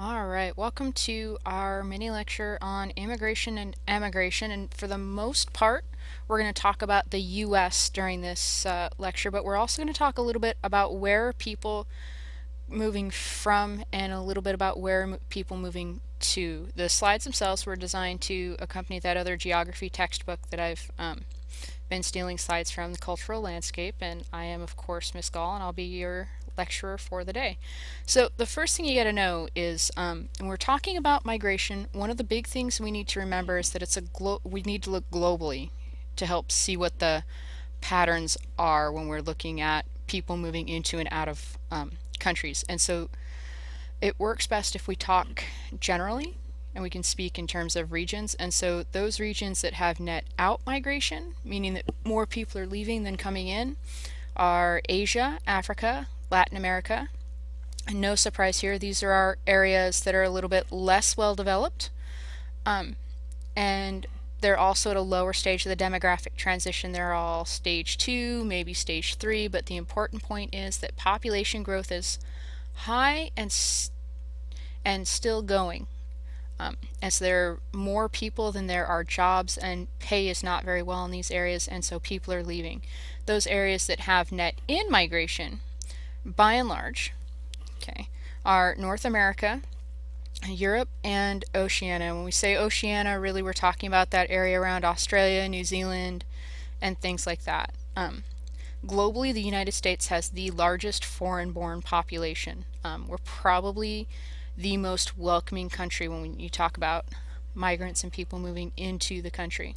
All right, welcome to our mini lecture on immigration and emigration. And for the most part, we're going to talk about the U.S. during this lecture, but we're also going to talk a little bit about where people moving from and a little bit about where people moving to. The slides themselves were designed to accompany that other geography textbook that I've been stealing slides from, the cultural landscape, and I am of course Miss Gall, and I'll be your lecturer for the day. So the first thing you got to know is when we're talking about migration, one of the big things we need to remember is that we need to look globally to help see what the patterns are when we're looking at people moving into and out of countries. And so it works best if we talk generally and we can speak in terms of regions. And so those regions that have net out migration, meaning that more people are leaving than coming in, are Asia, Africa, Latin America. And no surprise here, these are our areas that are a little bit less well developed. And they're also at a lower stage of the demographic transition. They're all stage 2, maybe stage 3, but the important point is that population growth is high and still going. As there are more people than there are jobs, and pay is not very well in these areas, and so people are leaving. Those areas that have net in migration, by and large, okay, are North America, Europe, and Oceania. When we say Oceania, really we're talking about that area around Australia, New Zealand, and things like that. Globally, the United States has the largest foreign-born population. We're probably the most welcoming country when you talk about migrants and people moving into the country.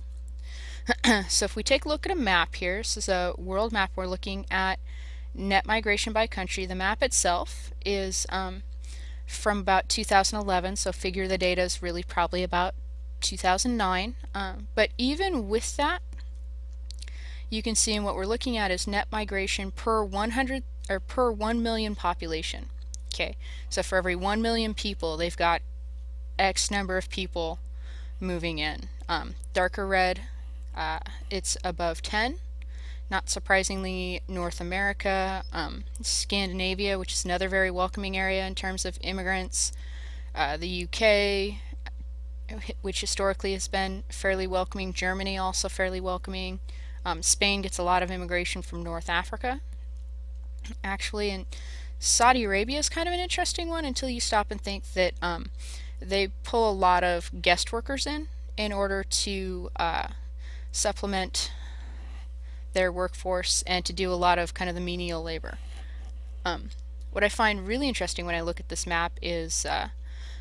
So if we take a look at a map here, this is a world map. We're looking at net migration by country. The map itself is from about 2011, so figure the data is really probably about 2009. But even with that, you can see what we're looking at is net migration per 100 or per 1 million population. Okay, so for every 1 million people, they've got X number of people moving in. Darker red, it's above 10. Not surprisingly, North America, Scandinavia, which is another very welcoming area in terms of immigrants, the UK, which historically has been fairly welcoming, Germany also fairly welcoming. Spain gets a lot of immigration from North Africa, actually, and Saudi Arabia is kind of an interesting one until you stop and think that they pull a lot of guest workers in order to supplement their workforce and to do a lot of kind of the menial labor. What I find really interesting when I look at this map is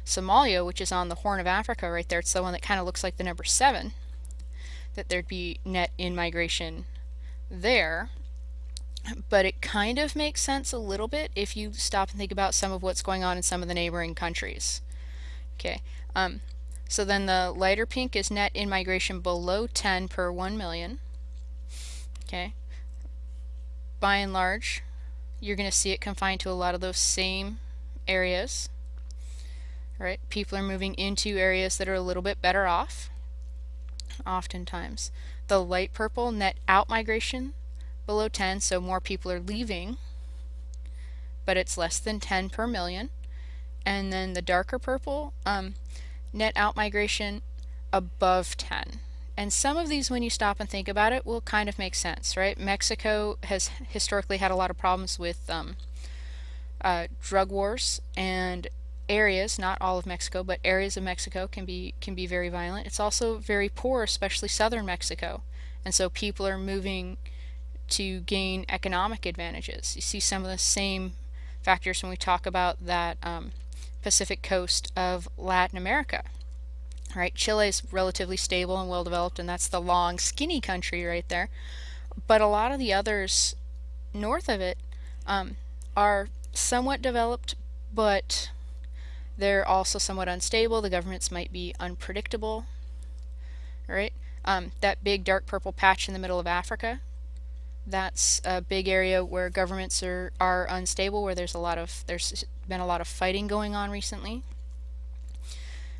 Somalia, which is on the Horn of Africa right there. It's the one that kind of looks like the number 7, that there'd be net in migration there. But it kind of makes sense a little bit if you stop and think about some of what's going on in some of the neighboring countries. Okay, so then the lighter pink is net in migration below 10 per 1 million. Okay, by and large, you're going to see it confined to a lot of those same areas. Right, people are moving into areas that are a little bit better off, oftentimes. The light purple, net out migration below 10, so more people are leaving, but it's less than 10 per million. And then the darker purple, net out migration above 10. And some of these, when you stop and think about it, will kind of make sense, right? Mexico has historically had a lot of problems with drug wars, and areas, not all of Mexico, but areas of Mexico can be very violent. It's also very poor, especially southern Mexico, and so people are moving to gain economic advantages. You see some of the same factors when we talk about that Pacific coast of Latin America. Right, Chile is relatively stable and well developed, and that's the long, skinny country right there. But a lot of the others north of it are somewhat developed, but they're also somewhat unstable. The governments might be unpredictable. Right, that big dark purple patch in the middle of Africa, that's a big area where governments are unstable, where there's been a lot of fighting going on recently.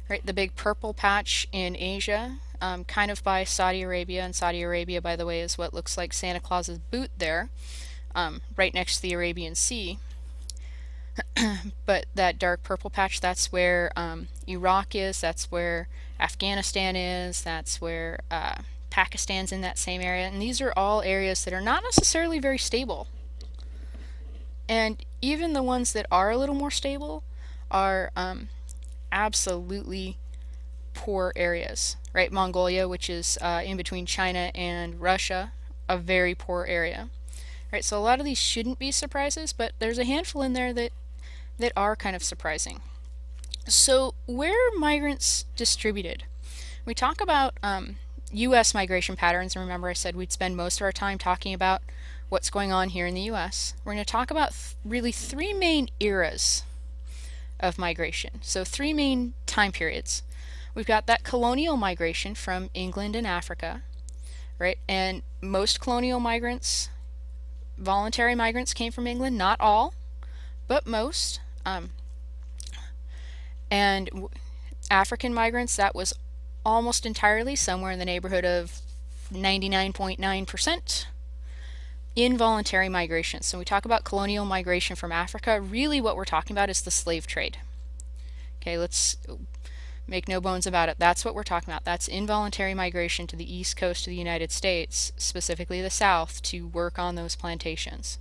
Right, the big purple patch in Asia, kind of by Saudi Arabia, and Saudi Arabia, by the way, is what looks like Santa Claus's boot there, right next to the Arabian Sea. But that dark purple patch, that's where Iraq is, that's where Afghanistan is, that's where Pakistan's in that same area. And these are all areas that are not necessarily very stable. And even the ones that are a little more stable are absolutely poor areas, right? Mongolia, which is in between China and Russia, a very poor area, right? So a lot of these shouldn't be surprises, but there's a handful in there that are kind of surprising. So where are migrants distributed? We talk about U.S. migration patterns, and remember I said we'd spend most of our time talking about what's going on here in the U.S. We're going to talk about really three main eras of migration. So three main time periods. We've got that colonial migration from England and Africa, right? And most colonial migrants, voluntary migrants, came from England. Not all, but most. And African migrants, that was almost entirely, somewhere in the neighborhood of 99.9%, involuntary migration. So when we talk about colonial migration from Africa, really what we're talking about is the slave trade. Okay, let's make no bones about it. That's what we're talking about. That's involuntary migration to the east coast of the United States, specifically the South, to work on those plantations.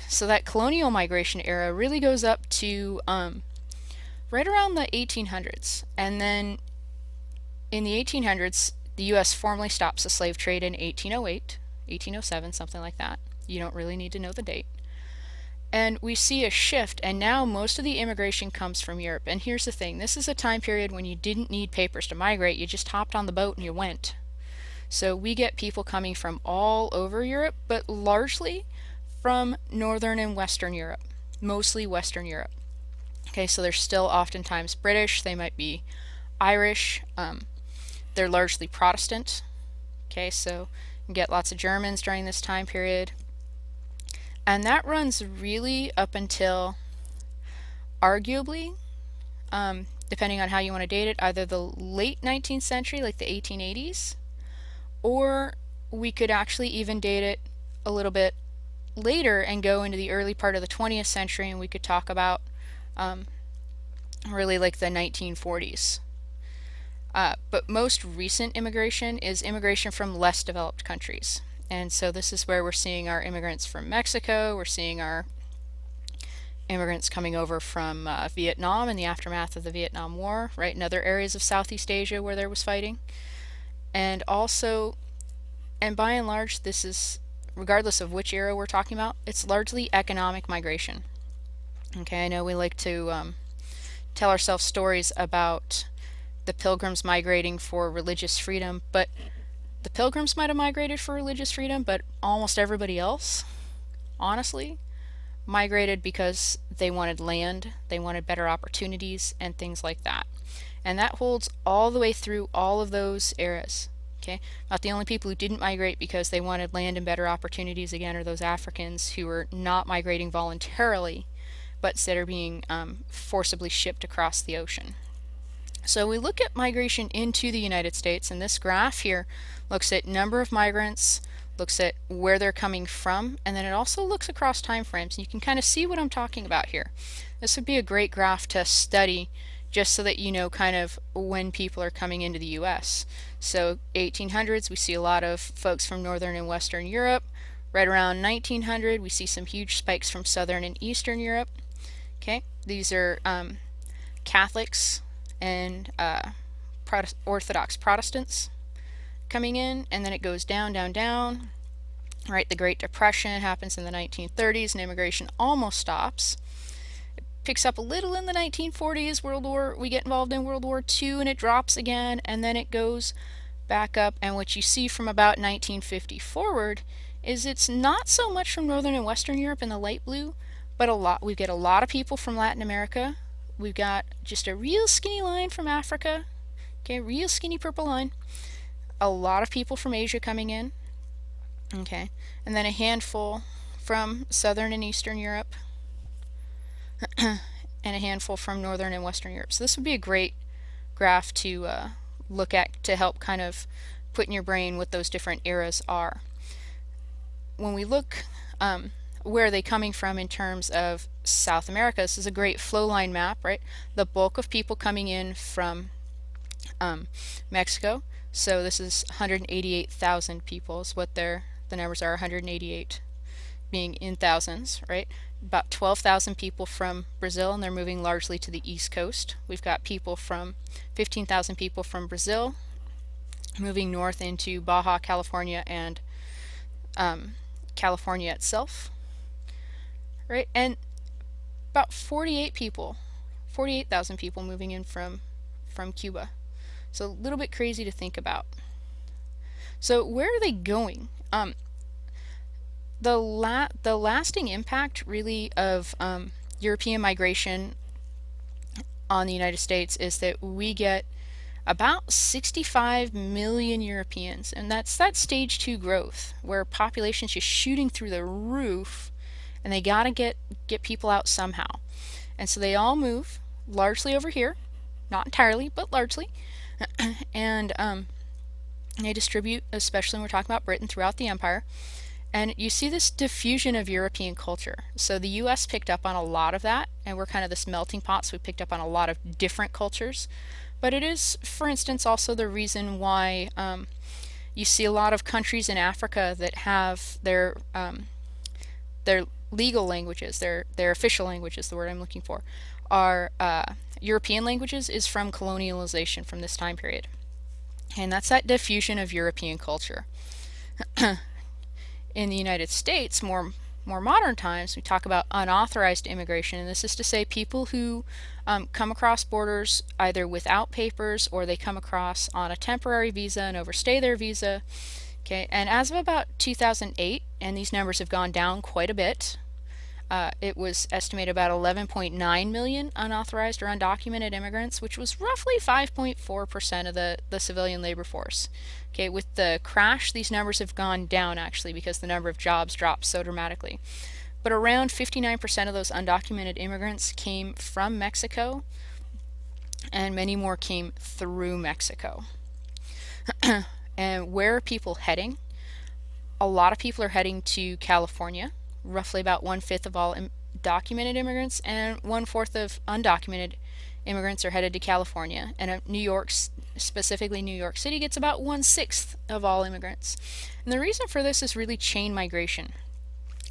So that colonial migration era really goes up to right around the 1800s. And then in the 1800s, the U.S. formally stops the slave trade in 1808, 1807, something like that. You don't really need to know the date. And we see a shift, and now most of the immigration comes from Europe. And here's the thing, this is a time period when you didn't need papers to migrate, you just hopped on the boat and you went. So we get people coming from all over Europe, but largely from Northern and Western Europe, mostly Western Europe. Okay, so they're still oftentimes British, they might be Irish, they're largely Protestant. Okay, so you get lots of Germans during this time period. And that runs really up until, arguably, depending on how you want to date it, either the late 19th century, like the 1880s, or we could actually even date it a little bit later and go into the early part of the 20th century, and we could talk about really like the 1940s. But most recent immigration is immigration from less developed countries. And so this is where we're seeing our immigrants from Mexico, we're seeing our immigrants coming over from Vietnam in the aftermath of the Vietnam War, right, in other areas of Southeast Asia where there was fighting. And also, and by and large, this is, regardless of which era we're talking about, it's largely economic migration. Okay, I know we like to tell ourselves stories about the Pilgrims migrating for religious freedom, but the Pilgrims might have migrated for religious freedom, but almost everybody else, honestly, migrated because they wanted land, they wanted better opportunities, and things like that. And that holds all the way through all of those eras. Okay, not the only people who didn't migrate because they wanted land and better opportunities, again, are those Africans who are not migrating voluntarily, but that are being forcibly shipped across the ocean. So we look at migration into the United States, and this graph here looks at number of migrants, looks at where they're coming from, and then it also looks across time frames. And you can kind of see what I'm talking about here. This would be a great graph to study just so that you know kind of when people are coming into the US. So 1800s, we see a lot of folks from Northern and Western Europe. Right around 1900, we see some huge spikes from Southern and Eastern Europe. Okay, these are Catholics and Orthodox Protestants coming in, and then it goes down, down, down. Right, the Great Depression happens in the 1930s, and immigration almost stops. It picks up a little in the 1940s. We get involved in World War II, and it drops again, and then it goes back up. And what you see from about 1950 forward is it's not so much from Northern and Western Europe in the light blue, but we get a lot of people from Latin America. We've got just a real skinny line from Africa, okay, real skinny purple line. A lot of people from Asia coming in, okay, and then a handful from Southern and Eastern Europe, and a handful from Northern and Western Europe. So this would be a great graph to look at to help kind of put in your brain what those different eras are. When we look where are they coming from in terms of South America? This is a great flow line map, right? The bulk of people coming in from Mexico. So this is 188,000 people is what the numbers are, 188 being in thousands, right? About 12,000 people from Brazil, and they're moving largely to the East Coast. We've got 15,000 people from Brazil moving north into Baja California and California itself, right? And about 48,000 people moving in from Cuba. So a little bit crazy to think about. So where are they going? The lasting impact really of European migration on the United States is that we get about 65 million Europeans, and that's that stage 2 growth where population's just shooting through the roof, and they gotta get people out somehow. And so they all move largely over here, not entirely, but largely, and they distribute, especially when we're talking about Britain, throughout the empire. And you see this diffusion of European culture. So the US picked up on a lot of that, and we're kind of this melting pot, so we picked up on a lot of different cultures. But it is, for instance, also the reason why you see a lot of countries in Africa that have their legal languages, their official languages, the word I'm looking for, are European languages, is from colonialization from this time period. And that's that diffusion of European culture. In the United States, more modern times, we talk about unauthorized immigration, and this is to say people who come across borders either without papers or they come across on a temporary visa and overstay their visa. Okay, and as of about 2008, and these numbers have gone down quite a bit, it was estimated about 11.9 million unauthorized or undocumented immigrants, which was roughly 5.4% of the civilian labor force. Okay, with the crash, these numbers have gone down actually because the number of jobs dropped so dramatically. But around 59% of those undocumented immigrants came from Mexico, and many more came through Mexico. And where are people heading? A lot of people are heading to California. Roughly about 1/5 of all documented immigrants and 1/4 of undocumented immigrants are headed to California. And New York, specifically New York City, gets about 1/6 of all immigrants. And the reason for this is really chain migration.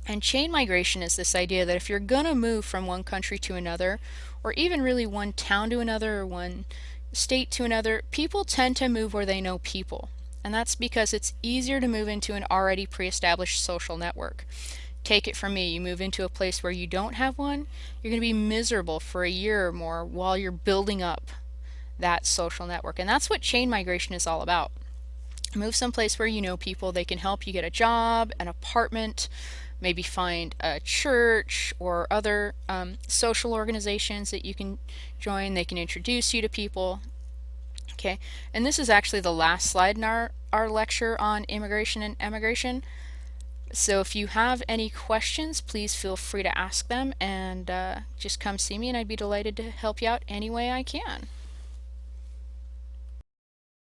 And chain migration is this idea that if you're going to move from one country to another, or even really one town to another, or one state to another, people tend to move where they know people. And that's because it's easier to move into an already pre-established social network. Take it from me, you move into a place where you don't have one, you're going to be miserable for a year or more while you're building up that social network. And that's what chain migration is all about. Move someplace where you know people, they can help you get a job, an apartment, maybe find a church or other social organizations that you can join. They can introduce you to people. Okay, and this is actually the last slide in our lecture on immigration and emigration. So if you have any questions, please feel free to ask them, and just come see me, and I'd be delighted to help you out any way I can.